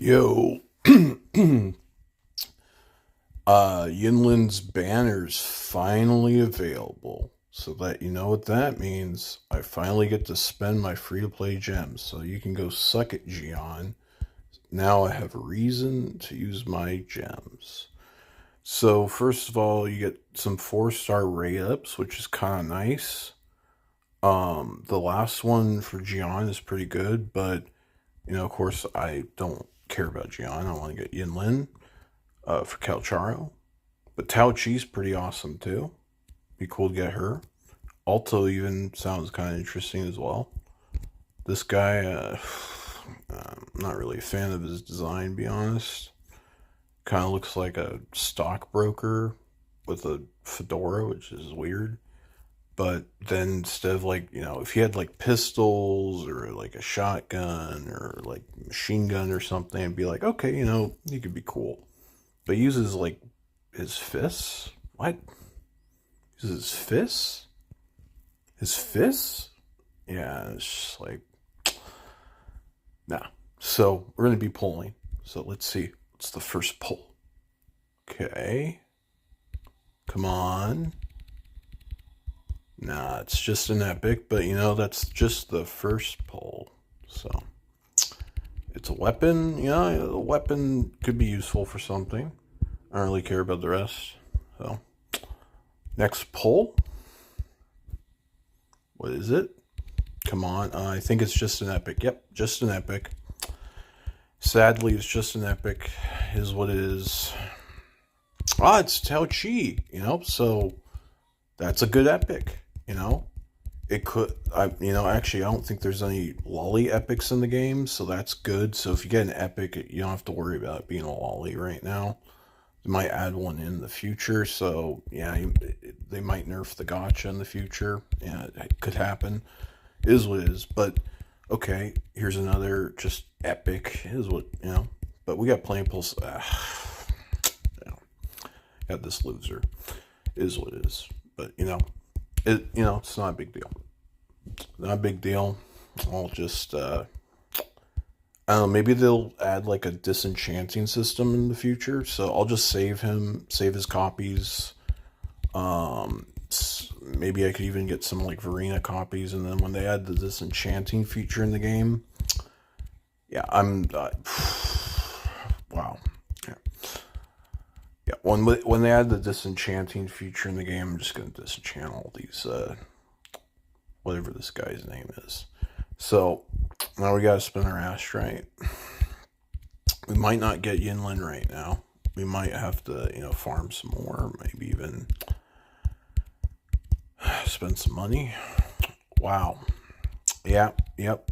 Yo, Yinlin's banner's finally available. So that you know what that means. I finally get to spend my free-to-play gems. So you can go suck it, Gian. Now I have a reason to use my gems. So first of all, you get some 4-star rate-ups, which is kind of nice. The last one for Gian is pretty good, but of course, I don't care about Gian. I want to get Yinlin for Calcharo. But Tao Chi's pretty awesome too. Be cool to get her. Alto even sounds kind of interesting as well. This guy, I'm not really a fan of his design, to be honest. Kind of looks like a stockbroker with a fedora, which is weird. But then instead of if he had like pistols or like a shotgun or like machine gun or something, I'd be like, okay, he could be cool. But he uses like his fists? What? He uses his fists? His fists? Yeah, it's just like, nah. So we're going to be pulling. So let's see. What's the first pull? Okay. Come on. Nah, it's just an epic, but that's just the first pull. So it's a weapon. A weapon could be useful for something. I don't really care about the rest. So next pull. What is it? Come on. I think it's just an epic. Yep, just an epic. Sadly, it's just an epic. Is what it is. It's Tao Chi. So that's a good epic. It could, actually, I don't think there's any lolly epics in the game, so that's good. So if you get an epic, you don't have to worry about it being a lolly right now. They might add one in the future, so yeah, they might nerf the gacha in the future. Yeah, it could happen. It is what it is. But okay, here's another just epic. It is what But we got playing pulse. Got this loser. It is what it is. But it's not a big deal. Not a big deal. I'll just I don't know, maybe they'll add like a disenchanting system in the future. So I'll just save his copies. Maybe I could even get some like Verena copies, and then when they add the disenchanting feature in the game, yeah, wow. Yeah, when they add the disenchanting feature in the game, I'm just gonna disenchant all these whatever this guy's name is. So now we gotta spin our ass right. We might not get Yinlin right now. We might have to, farm some more, maybe even spend some money. Wow. Yeah, yep.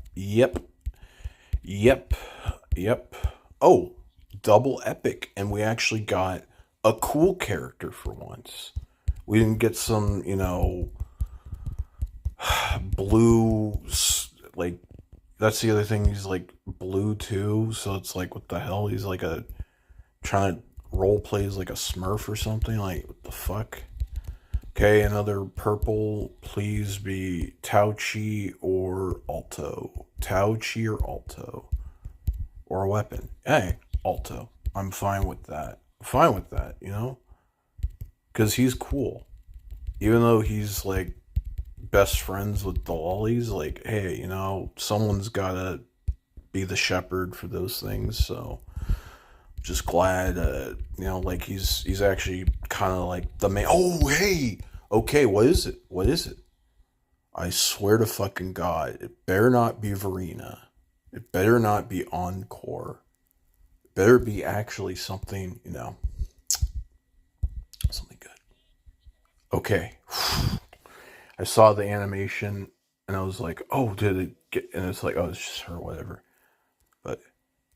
Oh, double epic, and we actually got a cool character for once. We didn't get some, blue, like, that's the other thing, he's like blue too, so it's like, what the hell, he's like trying to role play as like a smurf or something, like, what the fuck. Okay, another purple, please be Tao Chi or Alto. Tao Chi or Alto. Or a weapon. Hey, Alto. I'm fine with that. Because he's cool. Even though he's like best friends with the lollies, like, hey, someone's gotta be the shepherd for those things, so just glad, like he's actually kind of like the main. Oh, hey, okay, what is it? I swear to fucking God, it better not be Verena. It better not be Encore. It better be actually something, something good. Okay. I saw the animation and I was like, oh, did it get, and it's like, oh, it's just her, whatever. But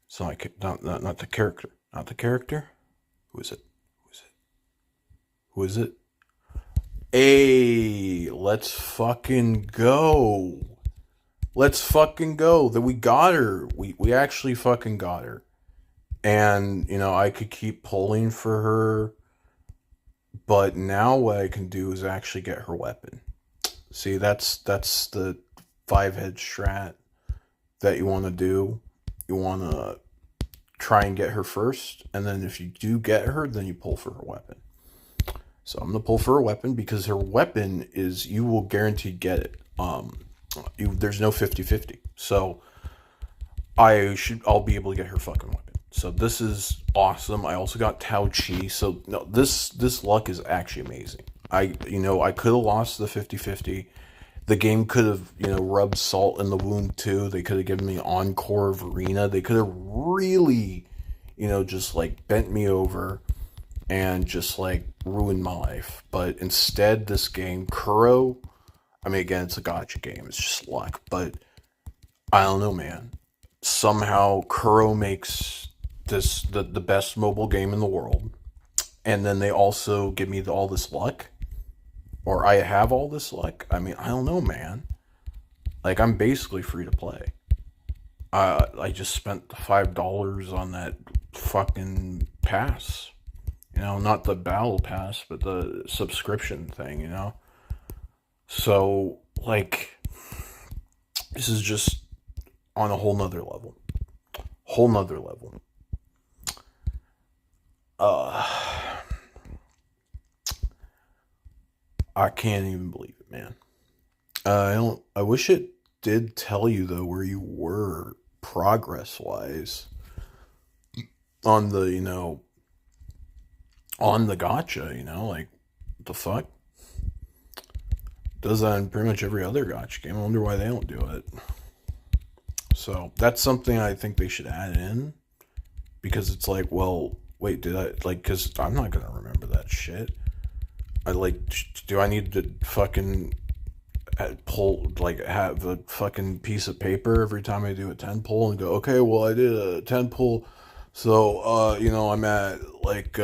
it's not like, not the character. Not the character? Who is it? Who is it? Hey, let's fucking go. Let's fucking go. That we got her. We actually fucking got her. And, I could keep pulling for her. But now what I can do is actually get her weapon. See, that's the 5-head strat that you want to do. You want to try and get her first, and then if you do get her, then you pull for her weapon. So I'm gonna pull for her weapon because her weapon is you will guaranteed get it. There's no 50-50. So I'll be able to get her fucking weapon. So this is awesome. I also got Tao Chi. So no, this luck is actually amazing. I could have lost the 50-50. The game could have, rubbed salt in the wound too. They could have given me Encore of Arena. They could have really, just like bent me over and just like ruined my life. But instead, this game, Kuro, I mean, again, it's a gacha game. It's just luck. But I don't know, man. Somehow, Kuro makes this the best mobile game in the world. And then they also give me all this luck. Or I have all this luck. I mean, I don't know, man. Like, I'm basically free to play. I just spent the $5 on that fucking pass. Not the battle pass, but the subscription thing, So, like, this is just on a whole nother level. Whole nother level. I can't even believe it, man. I wish it did tell you, though, where you were progress-wise on the, on the gacha, like, what the fuck? Does that in pretty much every other gacha game. I wonder why they don't do it. So, that's something I think they should add in. Because it's like, well, wait, did I, like, because I'm not going to remember that shit. Do I need to fucking pull, like, have a fucking piece of paper every time I do a 10 pull and go, okay, well, I did a 10 pull, so, I'm at, like,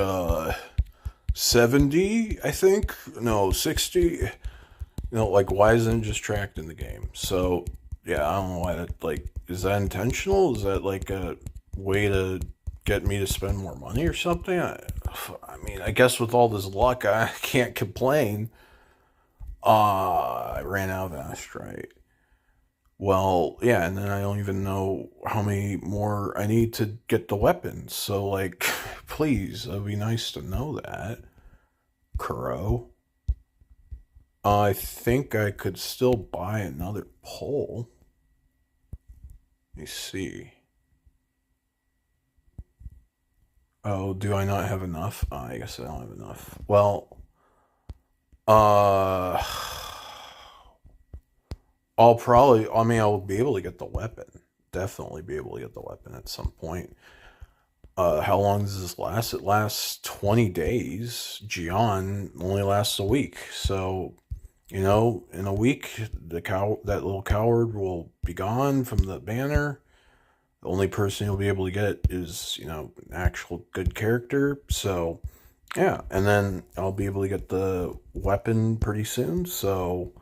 70, I think? No, 60? Like, why isn't it just tracked in the game? So, yeah, I don't know why that, like, is that intentional? Is that, like, a way to get me to spend more money or something? I mean, I guess with all this luck, I can't complain. I ran out of Astrite. Well, yeah, and then I don't even know how many more I need to get the weapons. So, like, please, it'd be nice to know that. Kuro. I think I could still buy another pole. Let me see. Oh, do I not have enough? I guess I don't have enough. Well, I'll be able to get the weapon. Definitely be able to get the weapon at some point. How long does this last? It lasts 20 days. Gion only lasts a week. So, in a week, that little coward will be gone from the banner. The only person you'll be able to get is, an actual good character. So, yeah. And then I'll be able to get the weapon pretty soon. So,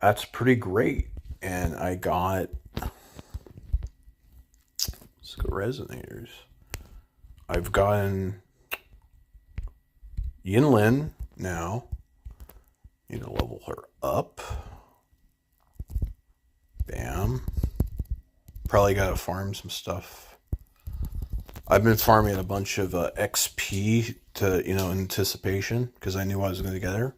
that's pretty great. And I got... Let's go resonators. I've gotten Yinlin now. Need to level her up. Bam. Probably gotta farm some stuff. I've been farming a bunch of XP to, in anticipation, because I knew I was going to get her.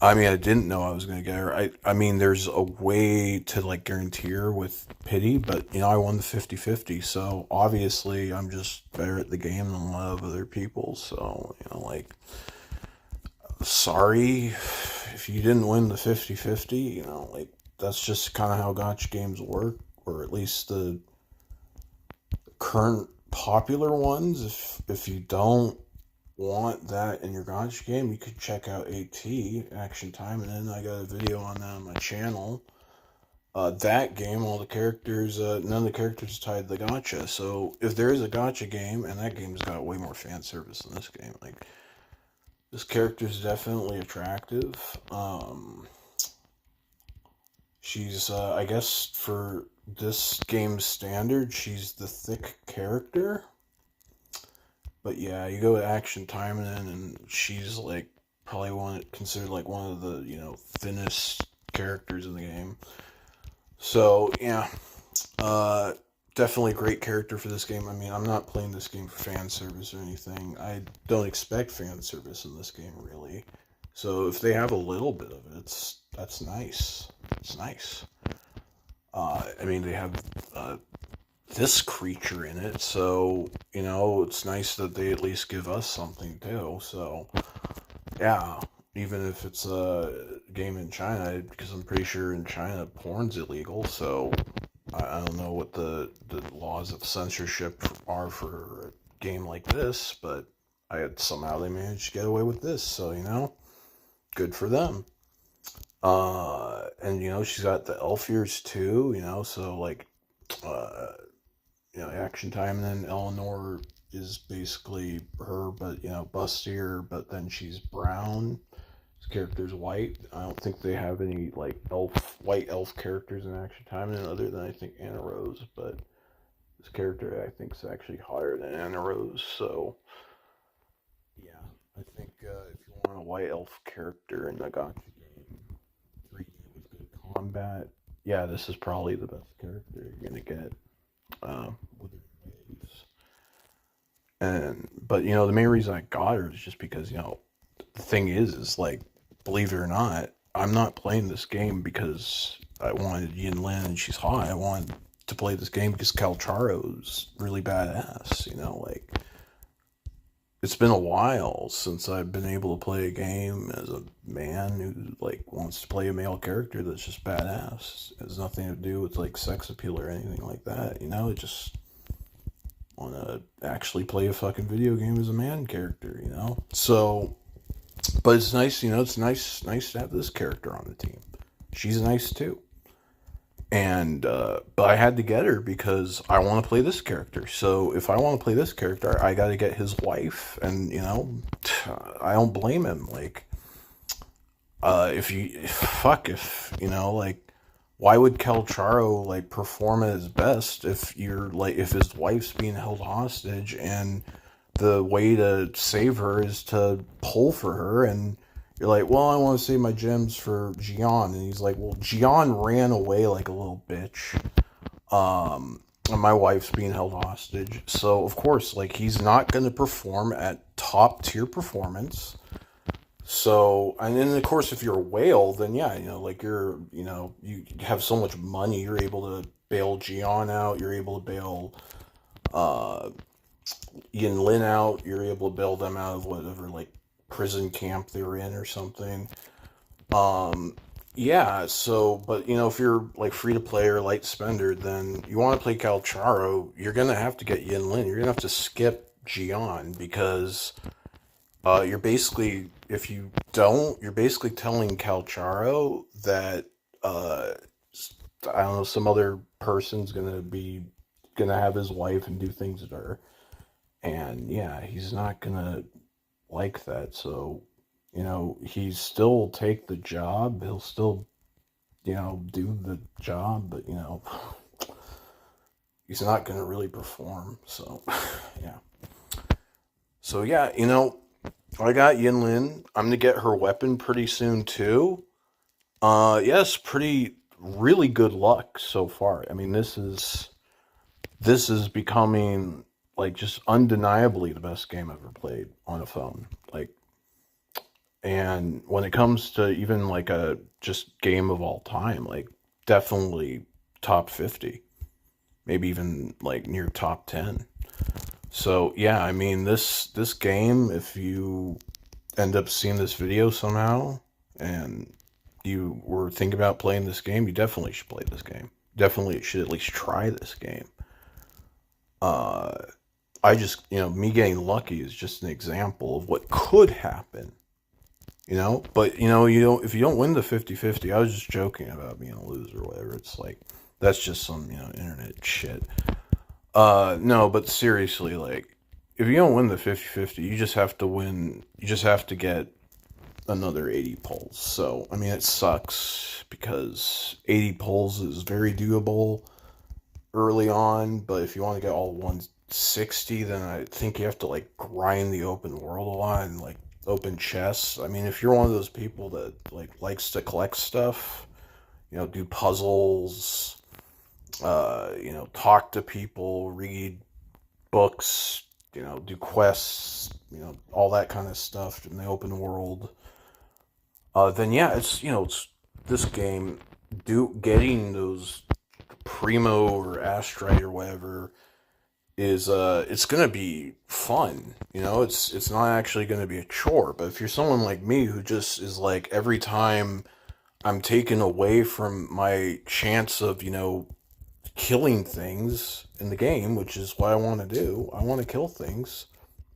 I mean, I didn't know I was going to get her. I mean, there's a way to, like, guarantee her with pity, but, I won the 50-50, so obviously I'm just better at the game than a lot of other people, so, sorry if you didn't win the 50-50, like, that's just kind of how gacha games work, or at least the current popular ones. If you don't want that in your gacha game, you could check out AT, Action Time, and then I got a video on that on my channel. That game, all the characters, none of the characters tied to the gacha. So if there is a gacha game, and that game's got way more fan service than this game, like, this character's definitely attractive. She's, I guess for this game's standard, she's the thick character. But yeah, you go to Action Time and she's like probably considered like one of the, thinnest characters in the game. So yeah, definitely a great character for this game. I mean, I'm not playing this game for fan service or anything. I don't expect fan service in this game, really. So if they have a little bit of it, that's nice. It's nice. I mean, they have this creature in it, so it's nice that they at least give us something too. So yeah, even if it's a game in China, because I'm pretty sure in China porn's illegal. So I don't know what the laws of censorship are for a game like this, but somehow they managed to get away with this. So good for them. And she's got the elf ears too. So like, uh, Action Time, and then Eleanor is basically her, but bustier, but then she's brown. This character's white. I don't think they have any like white elf characters in Action Time, and other than I think Anna Rose, but this character I think is actually higher than Anna Rose. So yeah, I think if you want a white elf character in a gotcha game, 3D with good combat, yeah, this is probably the best character you're gonna get. Wuthering Waves. But the main reason I got her is just because the thing is like, believe it or not, I'm not playing this game because I wanted Yin Lin and she's hot. I wanted to play this game because Calcharo's really badass. Like, it's been a while since I've been able to play a game as a man who like wants to play a male character that's just badass. It has nothing to do with like sex appeal or anything like that. It just want to actually play a fucking video game as a man character. So, but it's nice. It's nice to have this character on the team. She's nice too. And but I had to get her because I want to play this character. So if I want to play this character, I got to get his wife, and I don't blame him. Like, like, why would Calcharo like perform at his best if if his wife's being held hostage and the way to save her is to pull for her, and you're like, well, I want to save my gems for Gian. And he's like, well, Gian ran away like a little bitch. And my wife's being held hostage. So, of course, like, he's not going to perform at top tier performance. So, and then, of course, if you're a whale, then yeah, like you have so much money, you're able to bail Gian out, you're able to bail Yin Lin out, you're able to bail them out of whatever, like, prison camp they were in or something. Yeah, so, but, if you're, like, free-to-play or light spender, then you want to play Calcharo, you're going to have to get Yin Lin. You're going to have to skip Gian, because you're basically, if you don't, you're basically telling Calcharo that, I don't know, some other person's going to have his wife and do things to her. And, yeah, he's not going to like that. So, he still take the job. He'll still, do the job, but, he's not going to really perform. So, yeah. So, yeah, I got Yinlin. I'm going to get her weapon pretty soon, too. Yes, really good luck so far. I mean, this is becoming, like, just undeniably the best game I've ever played on a phone. Like, and when it comes to even like a just game of all time, like, definitely top 50, maybe even like near top 10. So yeah, I mean, this game, if you end up seeing this video somehow and you were thinking about playing this game, you definitely should play this game. Definitely should at least try this game. I just, me getting lucky is just an example of what could happen. But if you don't win the 50-50, I was just joking about being a loser or whatever. It's like, that's just some, internet shit. No, but seriously, like, if you don't win the 50-50, you just have to win, you just have to get another 80 pulls. So, I mean, it sucks because 80 pulls is very doable early on, but if you want to get all 160, then I think you have to, like, grind the open world a lot and, like, open chests. I mean, if you're one of those people that, like, likes to collect stuff, do puzzles, talk to people, read books, do quests, all that kind of stuff in the open world, then yeah, it's this game, getting those Primo or Astrite or whatever is it's gonna be fun. It's not actually gonna be a chore. But if you're someone like me who just is like, every time I'm taken away from my chance of killing things in the game, which is what I want to do. I want to kill things.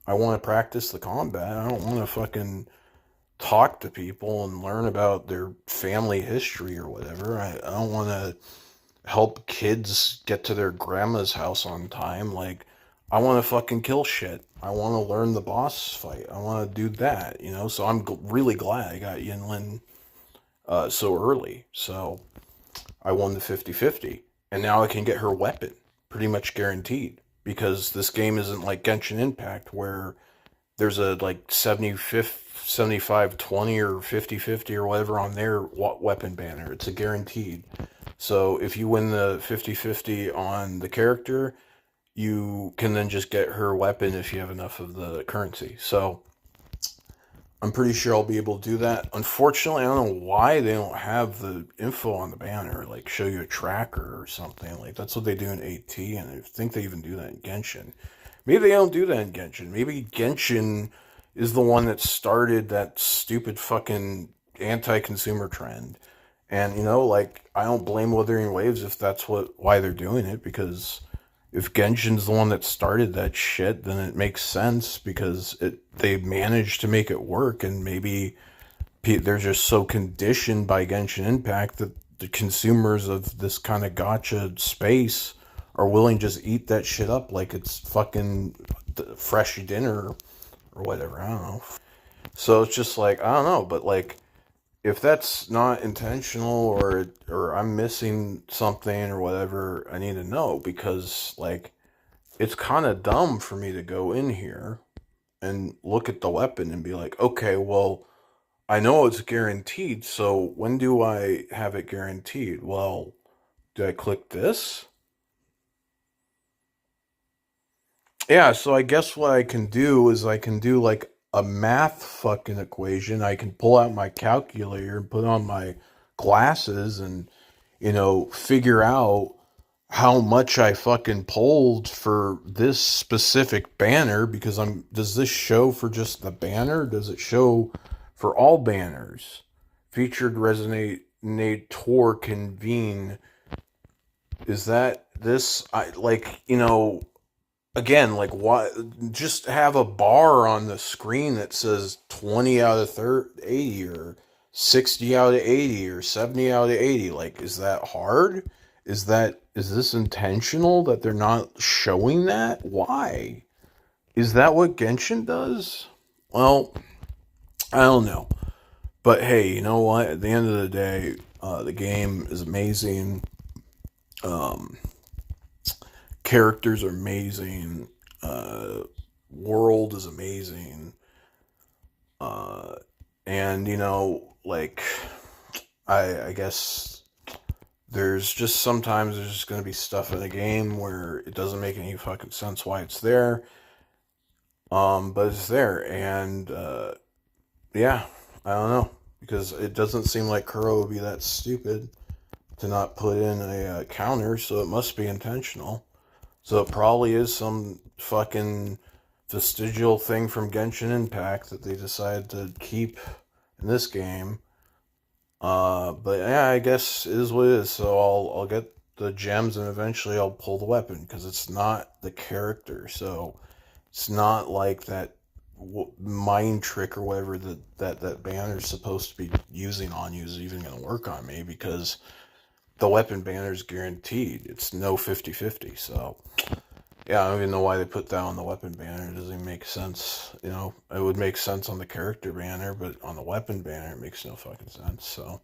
I want to practice the combat. I don't want to fucking talk to people and learn about their family history or whatever. I don't want to help kids get to their grandma's house on time. Like, I want to fucking kill shit. I want to learn the boss fight. I want to do that. So I'm really glad I got Yinlin so early. So I won the 50-50. And now I can get her weapon, pretty much guaranteed. Because this game isn't like Genshin Impact, where there's a like 75-20 or 50-50 or whatever on their weapon banner. It's a guaranteed. So if you win the 50-50 on the character, you can then just get her weapon if you have enough of the currency. So I'm pretty sure I'll be able to do that. Unfortunately, I don't know why they don't have the info on the banner, like show you a tracker or something. Like, that's what they do in AT, and I think they even do that in Genshin. Maybe they don't do that in Genshin. Maybe Genshin is the one that started that stupid fucking anti-consumer trend. And, like, I don't blame Wuthering Waves if that's why they're doing it, because if Genshin's the one that started that shit, then it makes sense, because they managed to make it work, and maybe they're just so conditioned by Genshin Impact that the consumers of this kind of gacha space are willing to just eat that shit up like it's fucking fresh dinner or whatever. I don't know. So it's just like, I don't know, but like, if that's not intentional, or I'm missing something or whatever, I need to know, because like, it's kind of dumb for me to go in here and look at the weapon and be like, okay, well, I know it's guaranteed, so when do I have it guaranteed? Well, do I click this? Yeah, so I guess what I can do is I can do like a math fucking equation. I can pull out my calculator and put on my glasses and, figure out how much I fucking pulled for this specific banner, because does this show for just the banner? Does it show for all banners? Featured resonator convene. Is that this? I like, again, like, why just have a bar on the screen that says 20 out of 80 or 60 out of 80 or 70 out of 80? Like, is that hard? Is this intentional that they're not showing that? Why? Is that what Genshin does? Well, I don't know. But hey, you know what? At the end of the day, the game is amazing. Um, Characters are amazing. World is amazing. Uh, and like, I guess sometimes there's just gonna be stuff in the game where it doesn't make any fucking sense why it's there. But it's there, and yeah, I don't know, because it doesn't seem like Kuro would be that stupid to not put in a counter, so it must be intentional. So it probably is some fucking vestigial thing from Genshin Impact that they decided to keep in this game. But yeah, I guess it is what it is. So I'll get the gems, and eventually I'll pull the weapon, because it's not the character. So it's not like that mind trick or whatever that banner's supposed to be using on you is even going to work on me, because the weapon banner is guaranteed. It's no 50-50. So yeah, I don't even know why they put that on the weapon banner. It doesn't even make sense. It would make sense on the character banner, but on the weapon banner, it makes no fucking sense. So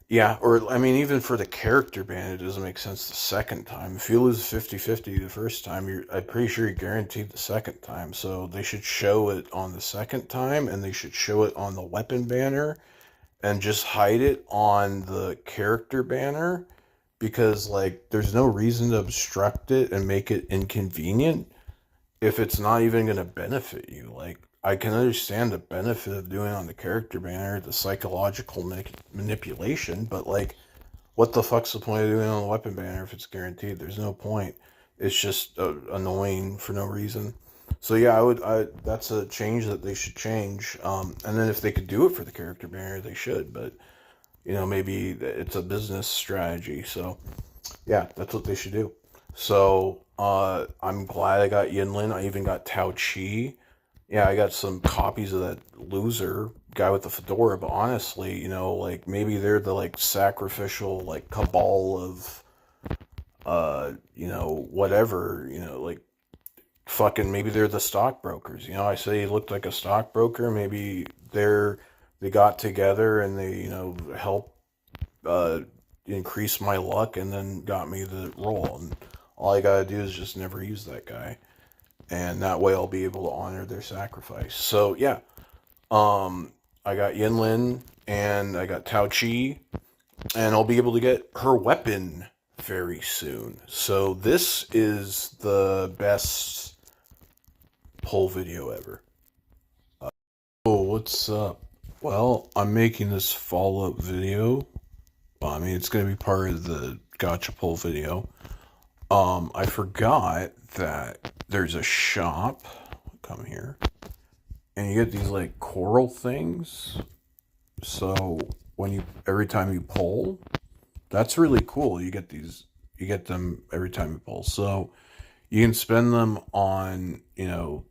yeah, or I mean, even for the character banner, it doesn't make sense the second time. If you lose 50-50 the first time, I'm pretty sure you're guaranteed the second time. So they should show it on the second time, and they should show it on the weapon banner, and just hide it on the character banner, because, like, there's no reason to obstruct it and make it inconvenient if it's not even going to benefit you. Like, I can understand the benefit of doing it on the character banner, the psychological manipulation, but, like, what the fuck's the point of doing it on the weapon banner if it's guaranteed? There's no point. It's just annoying for no reason. So yeah, that's a change that they should change. And then if they could do it for the character banner, they should. But maybe it's a business strategy. So yeah, that's what they should do. So I'm glad I got Yinlin. I even got Tao Chi. Yeah, I got some copies of that loser guy with the fedora. But honestly, like maybe they're the like sacrificial like cabal of whatever, like fucking maybe they're the stockbrokers. I say he looked like a stockbroker. Maybe they got together and they helped increase my luck and then got me the role. And all I gotta do is just never use that guy, and that way I'll be able to honor their sacrifice. So yeah, I got Yinlin and I got Tao Chi, and I'll be able to get her weapon very soon. So this is the best pull video ever. Oh, what's up? Well, I'm making this follow-up video. I mean, it's going to be part of the gotcha pull video. I forgot that there's a shop. Come here. And you get these like coral things. So every time you pull, that's really cool. You get them every time you pull. So you can spend them on,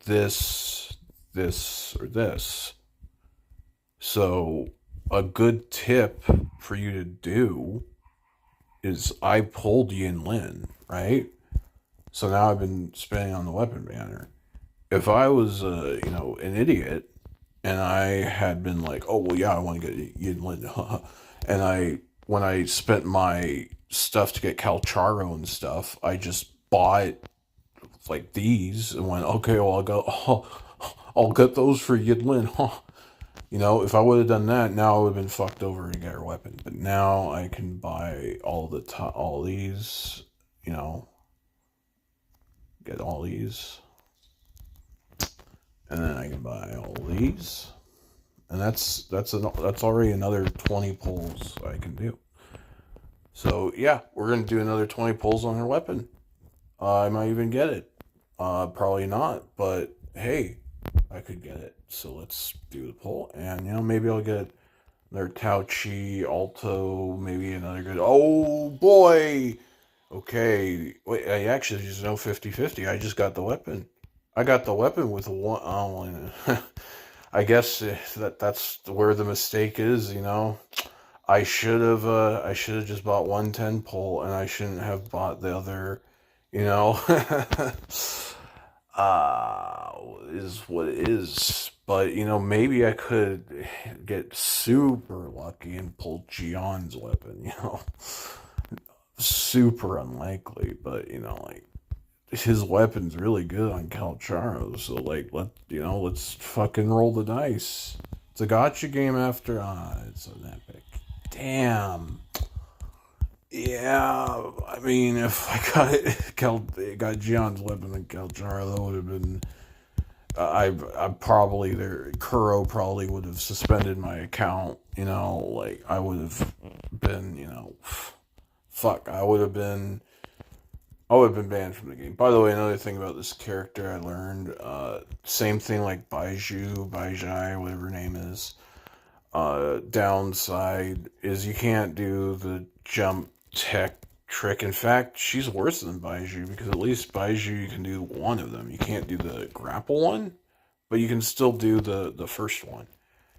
this, or this. So a good tip for you to do is I pulled Yinlin, right? So now I've been spending on the weapon banner. If I was, an idiot, and I had been like, oh, well, yeah, I want to get Yinlin, and when I spent my stuff to get Calcharo and stuff, I just bought like these and went, okay, well, I'll get those for Yinlin, huh? If I would have done that, now I would have been fucked over to get her weapon. But now I can buy all these, get all these, and then I can buy all these, and that's already another 20 pulls I can do. So yeah, we're gonna do another 20 pulls on her weapon. I might even get it. Probably not, but hey, I could get it. So let's do the pull, and maybe I'll get another Tao Chi, Alto, maybe another good. Oh boy! Okay, wait. I actually just know 50-50. I just got the weapon. I got the weapon with one. Oh, I guess that's where the mistake is. I should have just bought 110 pull, and I shouldn't have bought the other. Is what it is. But maybe I could get super lucky and pull Gion's weapon. Super unlikely, but like his weapon's really good on Calcharo, so like let's fucking roll the dice. It's a gotcha game after it's an epic. Damn. Yeah, I mean, if I got Gion's weapon and Calcharo, that would have been. I probably Kuro probably would have suspended my account. Like I would have been. Fuck, I would have been banned from the game. By the way, another thing about this character I learned, same thing like Baijai, whatever her name is. Downside is you can't do the jump tech trick. In fact, she's worse than Baiju, because at least Baiju you can do one of them. You can't do the grapple one, but you can still do the first one.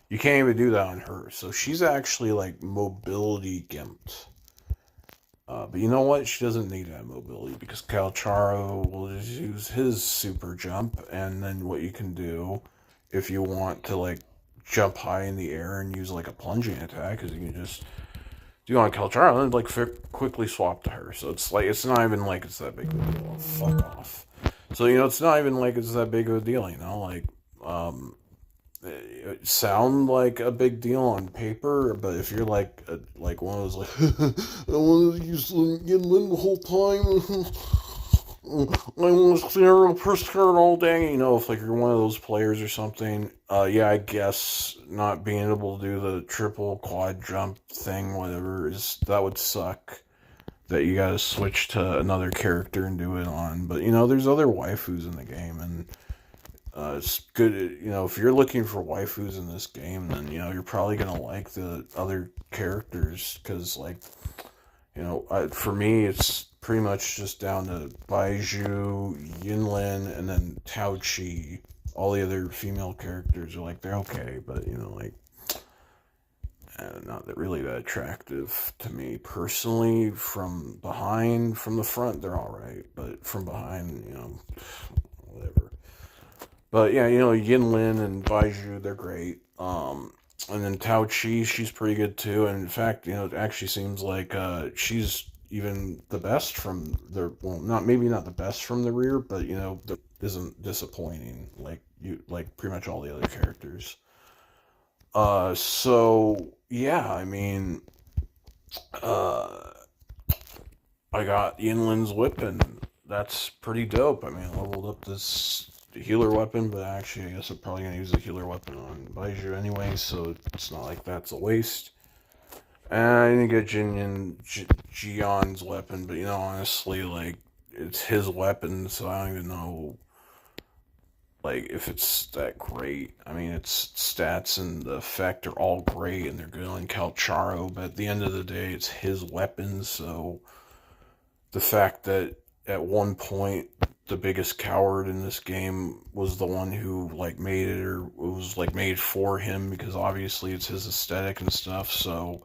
You can't even do that on her. So she's actually like mobility gimped. But you know what? She doesn't need that mobility, because Calcharo will just use his super jump, and then what you can do if you want to like jump high in the air and use like a plunging attack, is you can just do on Calcharo and like quickly swap to her. So it's like it's not even like it's that big of a deal. Fuck off. So it's not even like it's that big of a deal. Like sound like a big deal on paper, but if you're like one of those like I want to use Yinlin the whole time. I want to clear a press card all day. You know, if like you're one of those players or something, yeah, I guess not being able to do the triple quad jump thing, whatever, is that would suck. That you gotta switch to another character and do it on. But you know, there's other waifus in the game, and it's good. You know, if you're looking for waifus in this game, then you know you're probably gonna like the other characters because, like, you know, for me, it's pretty much just down to Baiju, Yinlin, and then Tao Chi. All the other female characters are like they're okay, but you know, like not that really that attractive to me personally. From behind, from the front, they're all right, but from behind, you know, whatever. But yeah, you know, Yinlin and Baiju, they're great. And then Tao Chi, she's pretty good too. And in fact, you know, it actually seems like she's even the best from the well, not maybe not the best from the rear, but you know, isn't disappointing like pretty much all the other characters. So yeah, I mean, uh, I got Yinlin's weapon. That's pretty dope. I mean, I leveled up this healer weapon, but actually, I guess I'm probably gonna use the healer weapon on Baiju anyway, so it's not like that's a waste. And I didn't get Jion's weapon, but you know, honestly, like it's his weapon, so I don't even know like if it's that great. I mean, its stats and the effect are all great, and they're good on Calcharo, but at the end of the day, it's his weapon, so the fact that at one point the biggest coward in this game was the one who like made it or was like made for him because obviously it's his aesthetic and stuff. So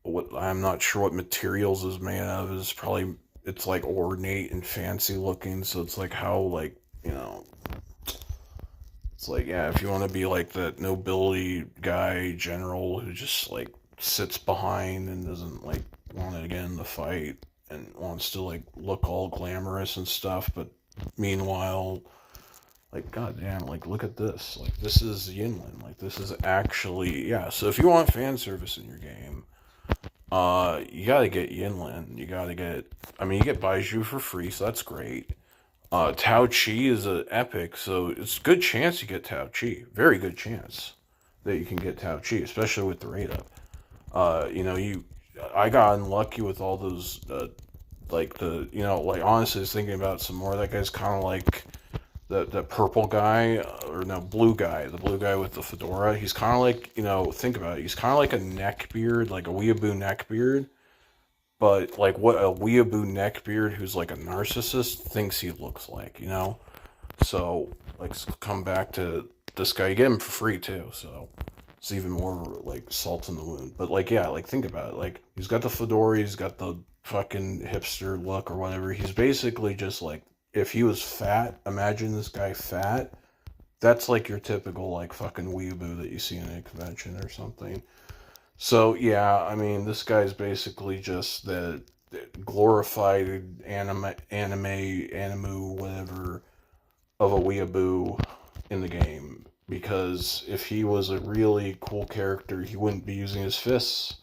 what I'm not sure what materials is made of is probably it's like ornate and fancy looking. So it's like how like you know it's like yeah if you want to be like that nobility guy general who just like sits behind and doesn't like want to get in the fight and wants to like look all glamorous and stuff, but meanwhile, like goddamn, like look at this. Like this is Yinlin. Like this is actually yeah. So if you want fan service in your game, you gotta get Yinlin. You gotta get. I mean, you get Baiju for free, so that's great. Tao Chi is an epic, so it's a good chance you get Tao Chi. Very good chance that you can get Tao Chi, especially with the rate up. You know, I got unlucky with all those, like the, you know, like honestly, I was thinking about some more. That guy's kind of like the purple guy, or no, blue guy, the blue guy with the fedora. He's kind of like, you know, think about it. He's kind of like a neckbeard, like a weeaboo neckbeard, but like what a weeaboo neckbeard who's like a narcissist thinks he looks like, you know? So, like, come back to this guy. You get him for free too, so it's even more like salt in the wound. But like, yeah, like think about it. Like, he's got the fedora, he's got the fucking hipster look or whatever. He's basically just like if he was fat. Imagine this guy fat. That's like your typical like fucking weeaboo that you see in a convention or something. So yeah, I mean, this guy's basically just the glorified animu, whatever of a weeaboo in the game because if he was a really cool character, he wouldn't be using his fists.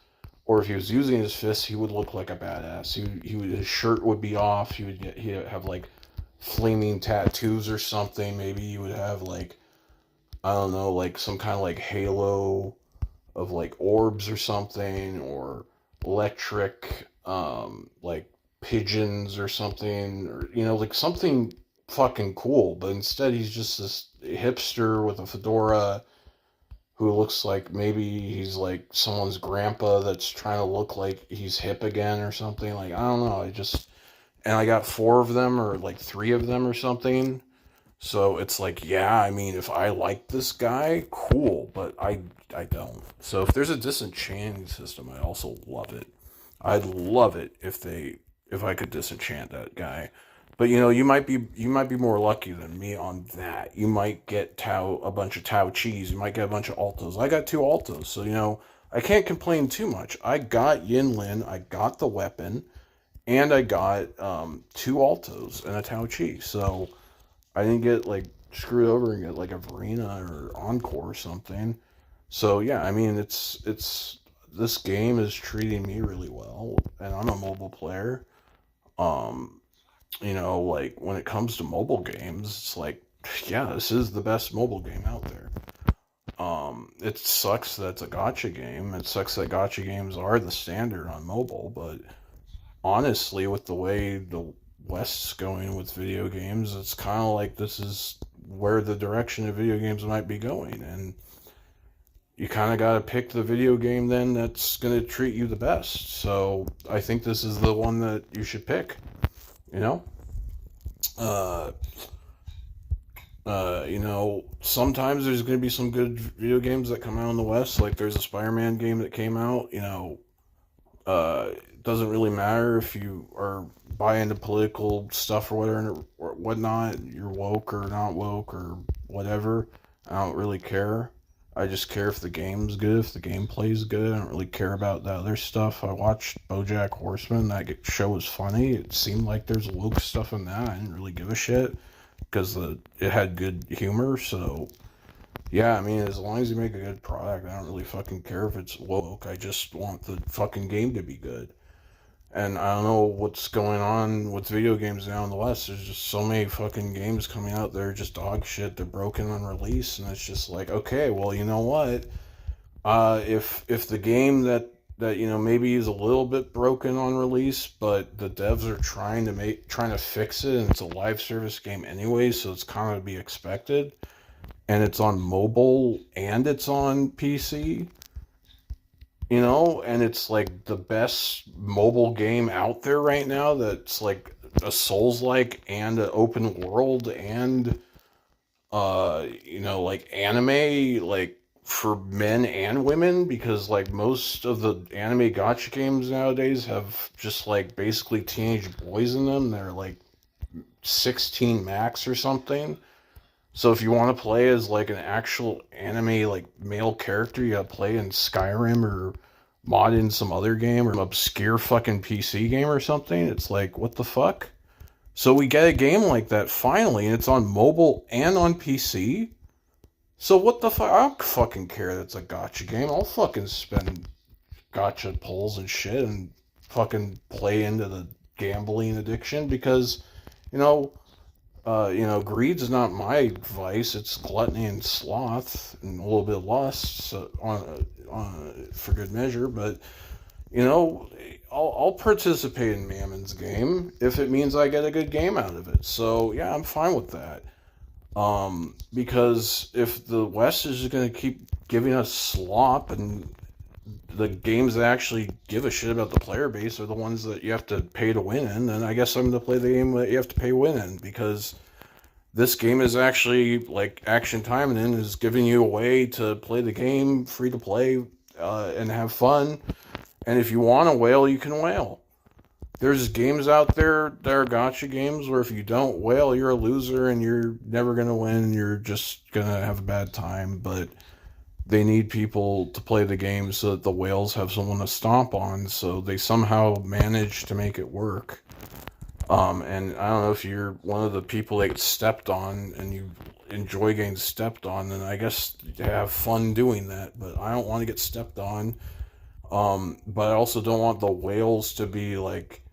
Or if he was using his fists, he would look like a badass. His shirt would be off. He'd have like flaming tattoos or something. Maybe he would have like I don't know, like some kind of like halo of like orbs or something, or electric like pigeons or something, or you know, like something fucking cool. But instead, he's just this hipster with a fedora who looks like maybe he's like someone's grandpa that's trying to look like he's hip again or something. Like I don't know. And I got four of them or like three of them or something. So it's like, yeah, I mean, if I like this guy, cool, but I don't. So if there's a disenchanting system, I also love it. I'd love it if I could disenchant that guy. But you know, you might be more lucky than me on that. You might get a bunch of Tao Chis. You might get a bunch of Altos. I got two Altos, so you know I can't complain too much. I got Yin Lin. I got the weapon, and I got two Altos and a Tao Chi. So I didn't get like screw it over and get like a Verena or Encore or something. So yeah, I mean it's this game is treating me really well, and I'm a mobile player. Um, like when it comes to mobile games, it's like, yeah, this is the best mobile game out there. It sucks that it's a gotcha game. It sucks that gotcha games are the standard on mobile, but honestly, with the way the West's going with video games, it's kind of like this is where the direction of video games might be going, and you kind of got to pick the video game then that's going to treat you the best. So I think this is the one that you should pick. You know, uh, sometimes there's going to be some good video games that come out in the West. Like there's a Spider-Man game that came out. It doesn't really matter if you are buy into political stuff or whatever or whatnot. You're woke or not woke or whatever. I don't really care. I just care if the game's good, if the gameplay's good. I don't really care about the other stuff. I watched BoJack Horseman. That show was funny. It seemed like there's woke stuff in that. I didn't really give a shit because it had good humor. So yeah, I mean, as long as you make a good product, I don't really fucking care if it's woke. I just want the fucking game to be good. And I don't know what's going on with video games now in the West. There's just so many fucking games coming out. They're just dog shit. They're broken on release, and it's just like, okay, well, you know what? If the game that maybe is a little bit broken on release, but the devs are trying to fix it, and it's a live service game anyway, so it's kind of to be expected. And it's on mobile and it's on PC, and it's like the best mobile game out there right now that's like a Souls-like and an open world and like anime, like for men and women, because like most of the anime gacha games nowadays have just like basically teenage boys in them. They're like 16 max or something. So if you want to play as like an actual anime like male character, you gotta play in Skyrim or mod in some other game or obscure fucking PC game or something. It's like, what the fuck? So we get a game like that finally, and it's on mobile and on PC. So what the fuck? I don't fucking care that's a gotcha game. I'll fucking spend gotcha pulls and shit and fucking play into the gambling addiction because, you know, greed's not my vice. It's gluttony and sloth and a little bit of lust, so for good measure. But you know, I'll participate in Mammon's game if it means I get a good game out of it. So yeah, I'm fine with that. Because if the West is just going to keep giving us slop and the games that actually give a shit about the player base are the ones that you have to pay to win in, then I guess I'm going to play the game that you have to pay to win in, because this game is actually like Action Time and is giving you a way to play the game free to play and have fun. And if you want to whale, you can whale. There's games out there that are gotcha games where if you don't whale, you're a loser and you're never going to win. You're just going to have a bad time. But they need people to play the game so that the whales have someone to stomp on. So they somehow manage to make it work. And I don't know if you're one of the people that get stepped on and you enjoy getting stepped on, then I guess you have fun doing that. But I don't want to get stepped on. But I also don't want the whales to be like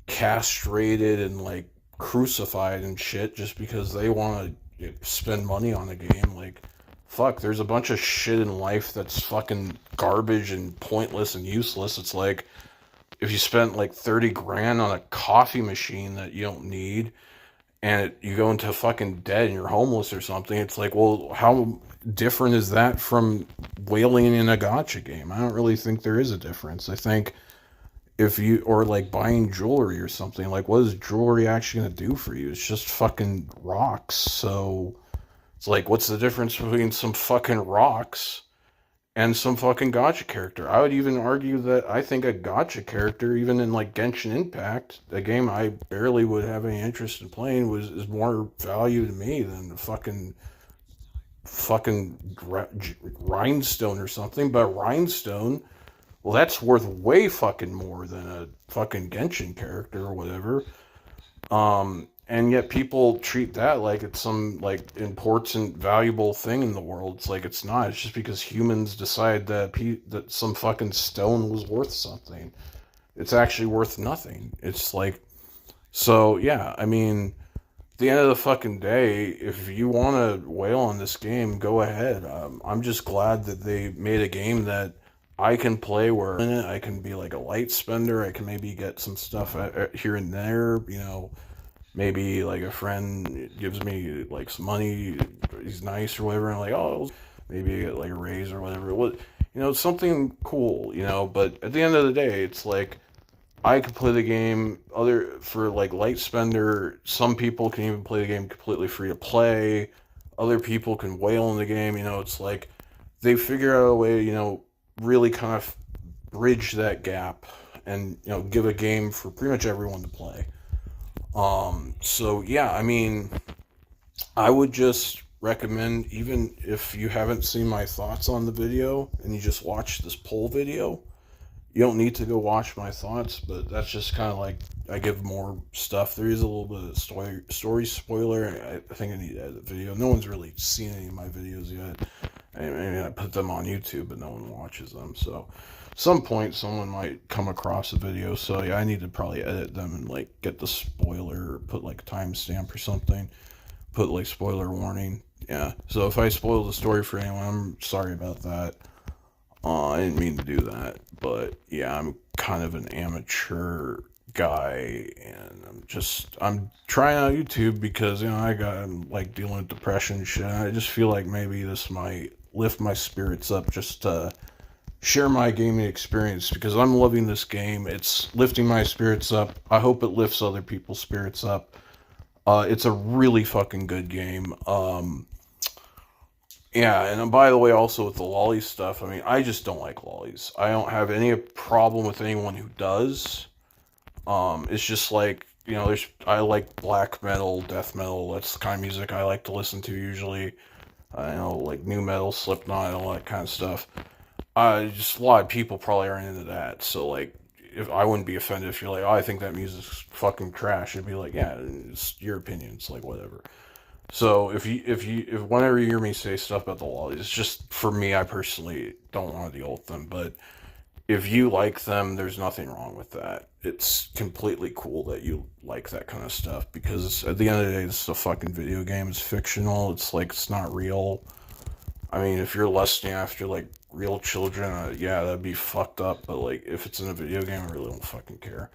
castrated and like crucified and shit just because they want to spend money on a game. Like, fuck, there's a bunch of shit in life that's fucking garbage and pointless and useless. It's like if you spent like 30 grand on a coffee machine that you don't need and you go into fucking debt and you're homeless or something, it's like, well, how different is that from whaling in a gotcha game? I don't really think there is a difference. I think or like buying jewelry or something, like what is jewelry actually going to do for you? It's just fucking rocks. So it's like, what's the difference between some fucking rocks and some fucking gotcha character? I would even argue that I think a gotcha character, even in like Genshin Impact, a game I barely would have any interest in playing, is more value to me than the fucking rhinestone or something. But rhinestone, well, that's worth way fucking more than a fucking Genshin character or whatever. and yet people treat that like it's some like important, valuable thing in the world. It's like it's not. It's just because humans decide that that some fucking stone was worth something. It's actually worth nothing. It's like, so yeah. I mean, at the end of the fucking day, if you want to wail on this game, go ahead. I'm just glad that they made a game that I can play where in it. I can be like a light spender. I can maybe get some stuff here and there. You know, maybe like a friend gives me like some money. He's nice or whatever. And I'm like, oh, maybe get like a raise or whatever. What, you know, something cool. You know, but at the end of the day, it's like I could play the game other for like light spender. Some people can even play the game completely free to play. Other people can whale in the game. You know, it's like they figure out a way, you know, really kind of bridge that gap and, you know, give a game for pretty much everyone to play. So yeah, I mean, I would just recommend, even if you haven't seen my thoughts on the video and you just watch this poll video, you don't need to go watch my thoughts, but that's just kind of like I give more stuff. There is a little bit of story spoiler. I think I need to edit the video. No one's really seen any of my videos yet. I mean, I put them on YouTube, but no one watches them. So, some point someone might come across a video. So yeah, I need to probably edit them and like get the spoiler or put like a timestamp or something. Put like spoiler warning. Yeah. So if I spoil the story for anyone, I'm sorry about that. I didn't mean to do that, but yeah, I'm kind of an amateur guy, and I'm trying out YouTube because, you know, I'm like dealing with depression and shit. I just feel like maybe this might lift my spirits up just to share my gaming experience because I'm loving this game. It's lifting my spirits up. I hope it lifts other people's spirits up. It's a really fucking good game. Yeah, and by the way, also with the lolly stuff, I mean, I just don't like lollies. I don't have any problem with anyone who does. It's just like, you know, I like black metal, death metal. That's the kind of music I like to listen to usually. You know, like new metal, Slipknot, and all that kind of stuff. Just a lot of people probably aren't into that. So like, if I wouldn't be offended if you're like, oh, I think that music's fucking trash. It'd be like, yeah, it's your opinion. It's like whatever. So if whenever you hear me say stuff about the lollies, it's just for me. I personally don't want to deal with them, but if you like them, there's nothing wrong with that. It's completely cool that you like that kind of stuff because at the end of the day, this is a fucking video game. It's fictional. It's like it's not real. I mean, if you're lusting after like real children, yeah, that'd be fucked up. But like, if it's in a video game, I really don't fucking care.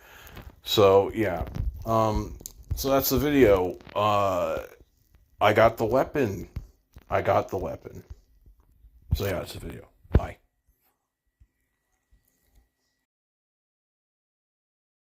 So yeah, so that's the video. I got the weapon. I got the weapon. So yeah, it's a video. Bye.